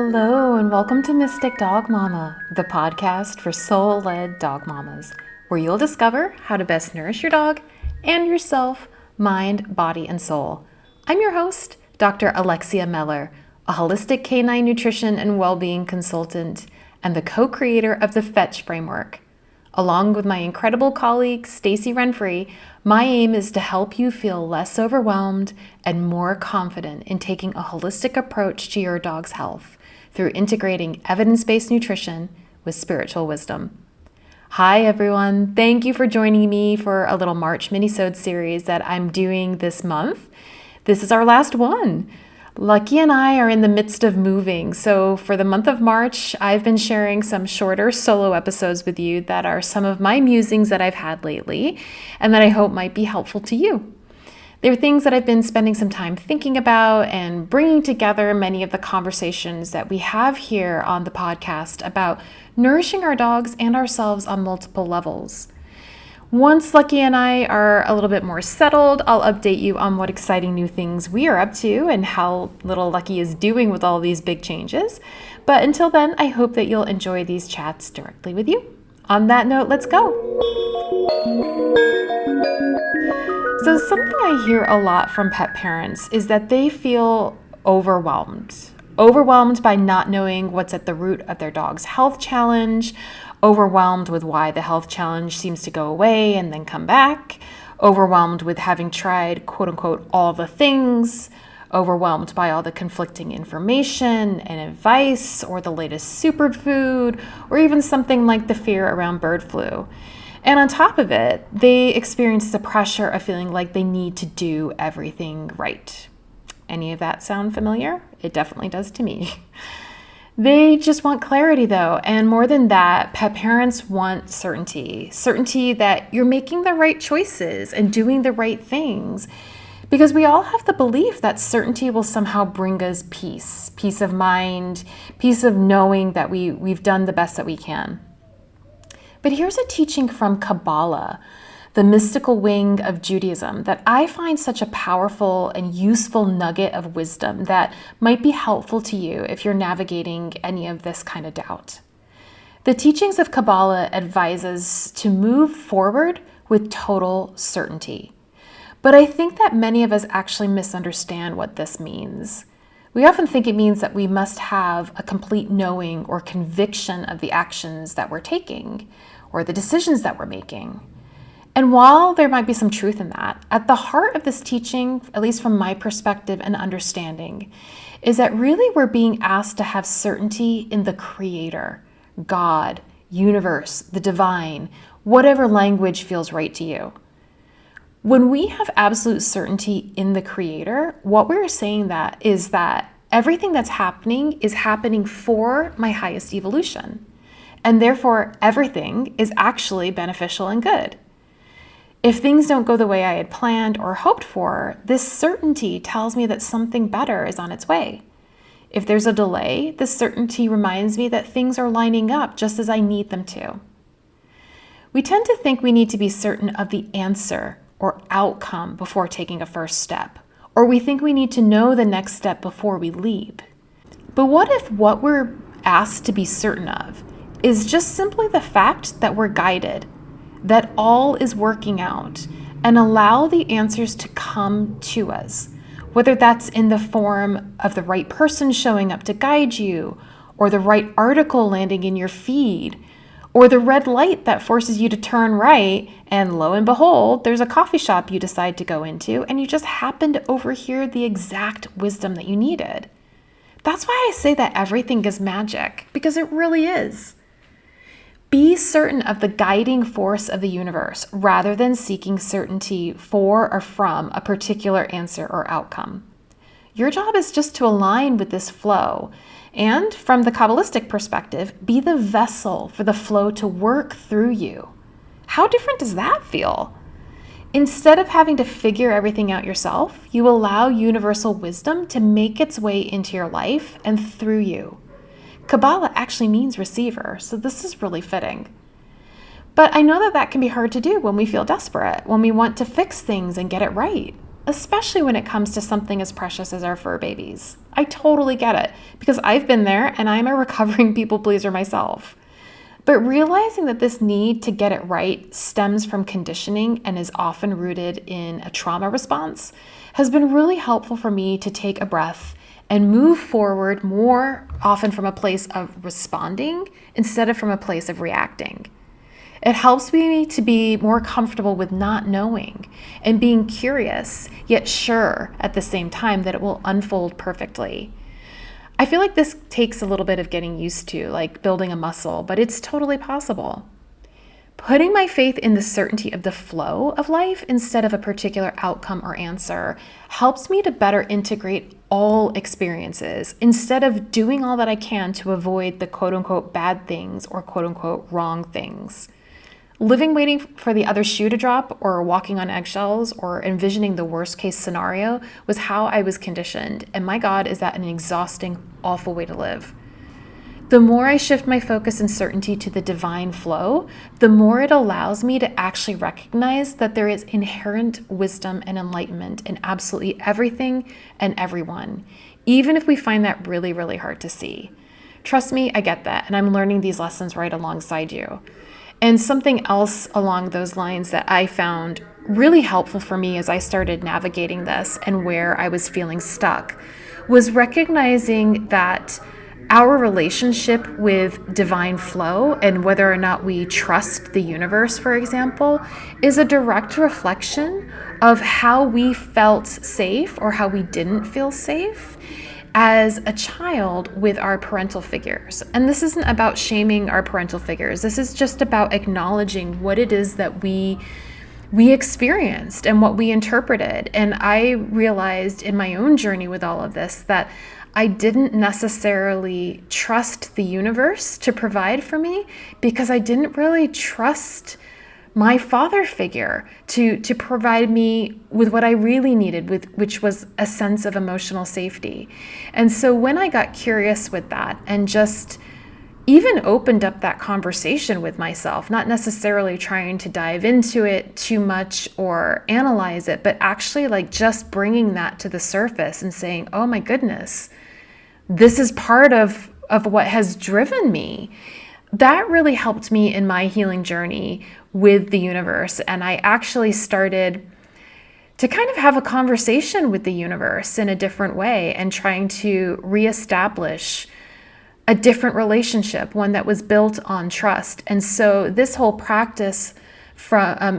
Hello and welcome to Mystic Dog Mama, the podcast for soul-led dog mamas, where you'll discover how to best nourish your dog and yourself, mind, body, and soul. I'm your host, Dr. Alexia Meller, a holistic canine nutrition and well-being consultant and the co-creator of the F.E.T.C.H framework. Along with my incredible colleague, Stacy Renfrey, my aim is to help you feel less overwhelmed and more confident in taking a holistic approach to your dog's health through integrating evidence-based nutrition with spiritual wisdom. Hi, everyone. Thank you for joining me for a little March Minisodes series that I'm doing this month. This is our last one. Lucky and I are in the midst of moving, so for the month of March, I've been sharing some shorter solo episodes with you that are some of my musings that I've had lately and that I hope might be helpful to you. They're things that I've been spending some time thinking about and bringing together many of the conversations that we have here on the podcast about nourishing our dogs and ourselves on multiple levels. Once Lucky and I are a little bit more settled, I'll update you on what exciting new things we are up to and how little Lucky is doing with all these big changes. But until then, I hope that you'll enjoy these chats directly with you. On that note, let's go. So something I hear a lot from pet parents is that they feel overwhelmed by not knowing what's at the root of their dog's health challenge, overwhelmed with why the health challenge seems to go away and then come back, overwhelmed with having tried, quote unquote, all the things, overwhelmed by all the conflicting information and advice or the latest superfood, or even something like the fear around bird flu. And on top of it, they experience the pressure of feeling like they need to do everything right. Any of that sound familiar? It definitely does to me. They just want clarity though, and more than that, pet parents want certainty that you're making the right choices and doing the right things, because we all have the belief that certainty will somehow bring us peace of mind, peace of knowing that we've done the best that we can. But here's a teaching from Kabbalah, the mystical wing of Judaism, that I find such a powerful and useful nugget of wisdom that might be helpful to you if you're navigating any of this kind of doubt. The teachings of Kabbalah advise us to move forward with total certainty. But I think that many of us actually misunderstand what this means. We often think it means that we must have a complete knowing or conviction of the actions that we're taking or the decisions that we're making. And while there might be some truth in that, at the heart of this teaching, at least from my perspective and understanding, is that really we're being asked to have certainty in the Creator, God, universe, the divine, whatever language feels right to you. When we have absolute certainty in the Creator, what we're saying that is that everything that's happening is happening for my highest evolution. And therefore, everything is actually beneficial and good. If things don't go the way I had planned or hoped for, this certainty tells me that something better is on its way. If there's a delay, this certainty reminds me that things are lining up just as I need them to. We tend to think we need to be certain of the answer or outcome before taking a first step, or we think we need to know the next step before we leap. But what if what we're asked to be certain of is just simply the fact that we're guided, that all is working out, and allow the answers to come to us, whether that's in the form of the right person showing up to guide you, or the right article landing in your feed, or the red light that forces you to turn right, and lo and behold, there's a coffee shop you decide to go into, and you just happen to overhear the exact wisdom that you needed. That's why I say that everything is magic, because it really is. Be certain of the guiding force of the universe rather than seeking certainty for or from a particular answer or outcome. Your job is just to align with this flow and, from the Kabbalistic perspective, be the vessel for the flow to work through you. How different does that feel? Instead of having to figure everything out yourself, you allow universal wisdom to make its way into your life and through you. Kabbalah actually means receiver, so this is really fitting. But I know that can be hard to do when we feel desperate, when we want to fix things and get it right. especially when it comes to something as precious as our fur babies. I totally get it because I've been there and I'm a recovering people pleaser myself. But realizing that this need to get it right stems from conditioning and is often rooted in a trauma response has been really helpful for me to take a breath and move forward more often from a place of responding instead of from a place of reacting. It helps me to be more comfortable with not knowing and being curious, yet sure at the same time that it will unfold perfectly. I feel like this takes a little bit of getting used to, like building a muscle, but it's totally possible. Putting my faith in the certainty of the flow of life instead of a particular outcome or answer helps me to better integrate all experiences instead of doing all that I can to avoid the quote unquote bad things or quote unquote wrong things. Living waiting for the other shoe to drop or walking on eggshells or envisioning the worst case scenario was how I was conditioned. And my God, is that an exhausting, awful way to live. The more I shift my focus and certainty to the divine flow, the more it allows me to actually recognize that there is inherent wisdom and enlightenment in absolutely everything and everyone, even if we find that really, really hard to see. Trust me, I get that, and I'm learning these lessons right alongside you. And something else along those lines that I found really helpful for me as I started navigating this and where I was feeling stuck was recognizing that our relationship with divine flow and whether or not we trust the universe, for example, is a direct reflection of how we felt safe or how we didn't feel safe as a child with our parental figures. And this isn't about shaming our parental figures. This is just about acknowledging what it is that we experienced and what we interpreted. And I realized in my own journey with all of this that I didn't necessarily trust the universe to provide for me because I didn't really trust my father figure to provide me with what I really needed, which was a sense of emotional safety. And so when I got curious with that and just even opened up that conversation with myself, not necessarily trying to dive into it too much or analyze it, but actually like just bringing that to the surface and saying, oh my goodness, this is part of what has driven me. That really helped me in my healing journey with the universe. And I actually started to kind of have a conversation with the universe in a different way and trying to reestablish a different relationship, one that was built on trust. And so this whole practice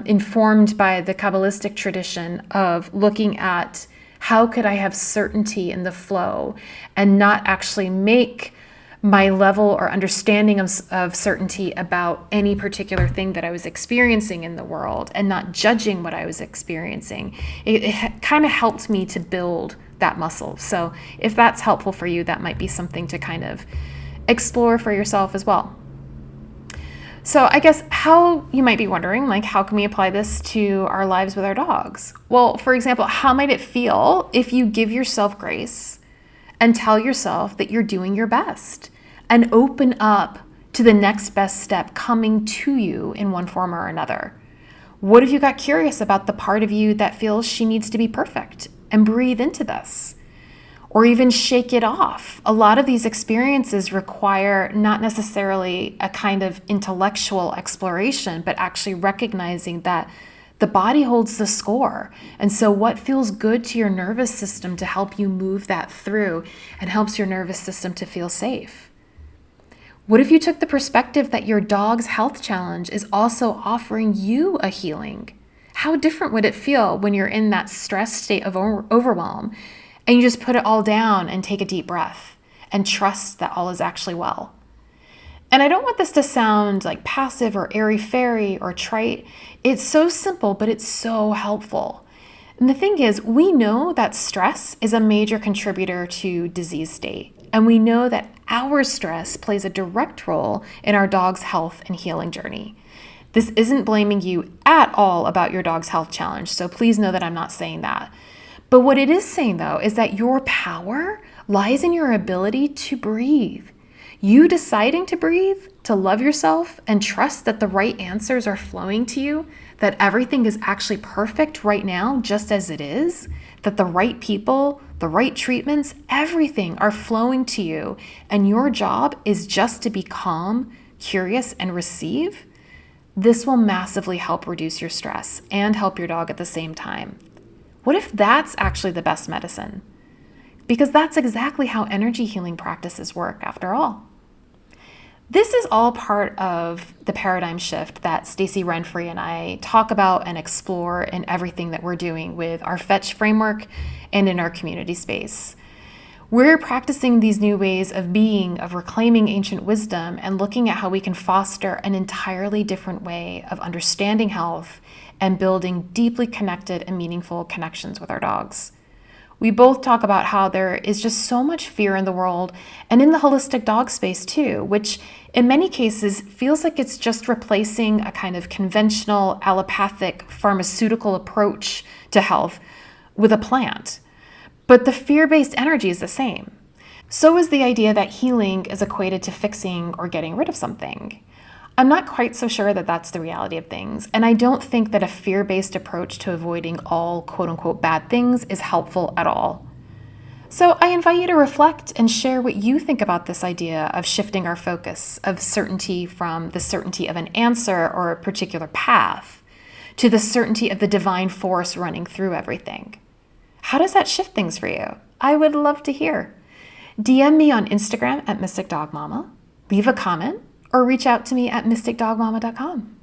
informed by the Kabbalistic tradition of looking at how could I have certainty in the flow and not actually make my level or understanding of certainty about any particular thing that I was experiencing in the world and not judging what I was experiencing. It kind of helped me to build that muscle. So if that's helpful for you, that might be something to kind of explore for yourself as well. So I guess how you might be wondering, like, how can we apply this to our lives with our dogs? Well, for example, how might it feel if you give yourself grace and tell yourself that you're doing your best and open up to the next best step coming to you in one form or another? What if you got curious about the part of you that feels she needs to be perfect and breathe into this? Or even shake it off. A lot of these experiences require not necessarily a kind of intellectual exploration, but actually recognizing that the body holds the score. And so what feels good to your nervous system to help you move that through and helps your nervous system to feel safe? What if you took the perspective that your dog's health challenge is also offering you a healing? How different would it feel when you're in that stress state of overwhelm and you just put it all down and take a deep breath and trust that all is actually well? And I don't want this to sound like passive or airy-fairy or trite. It's so simple, but it's so helpful. And the thing is, we know that stress is a major contributor to disease state. And we know that our stress plays a direct role in our dog's health and healing journey. This isn't blaming you at all about your dog's health challenge, so please know that I'm not saying that. But what it is saying, though, is that your power lies in your ability to breathe. You deciding to breathe, to love yourself, and trust that the right answers are flowing to you, that everything is actually perfect right now, just as it is, that the right people, the right treatments, everything are flowing to you, and your job is just to be calm, curious, and receive, this will massively help reduce your stress and help your dog at the same time. What if that's actually the best medicine? Because that's exactly how energy healing practices work, after all. This is all part of the paradigm shift that Stacey Renfrey and I talk about and explore in everything that we're doing with our F.E.T.C.H framework and in our community space. We're practicing these new ways of being, of reclaiming ancient wisdom, and looking at how we can foster an entirely different way of understanding health and building deeply connected and meaningful connections with our dogs. We both talk about how there is just so much fear in the world and in the holistic dog space too, which in many cases feels like it's just replacing a kind of conventional allopathic pharmaceutical approach to health with a plant. But the fear-based energy is the same. So is the idea that healing is equated to fixing or getting rid of something. I'm not quite so sure that that's the reality of things, and I don't think that a fear-based approach to avoiding all quote-unquote bad things is helpful at all. So I invite you to reflect and share what you think about this idea of shifting our focus of certainty from the certainty of an answer or a particular path to the certainty of the divine force running through everything. How does that shift things for you? I would love to hear. DM me on Instagram at Mystic Dog Mama, leave a comment, or reach out to me at mysticdogmama.com.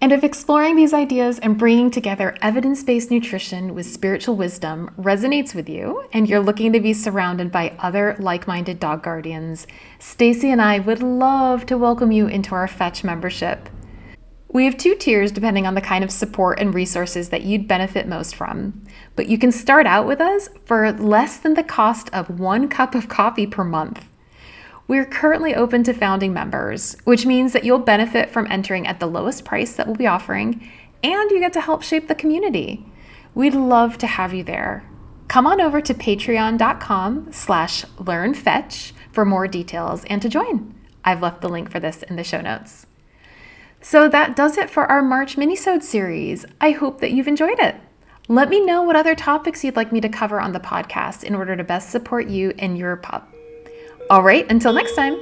And if exploring these ideas and bringing together evidence-based nutrition with spiritual wisdom resonates with you, and you're looking to be surrounded by other like-minded dog guardians, Stacey and I would love to welcome you into our F.E.T.C.H membership. We have 2 tiers depending on the kind of support and resources that you'd benefit most from, but you can start out with us for less than the cost of 1 cup of coffee per month. We're currently open to founding members, which means that you'll benefit from entering at the lowest price that we'll be offering, and you get to help shape the community. We'd love to have you there. Come on over to patreon.com/learnfetch for more details and to join. I've left the link for this in the show notes. So that does it for our March Minisode series. I hope that you've enjoyed it. Let me know what other topics you'd like me to cover on the podcast in order to best support you and your pup. All right, until next time.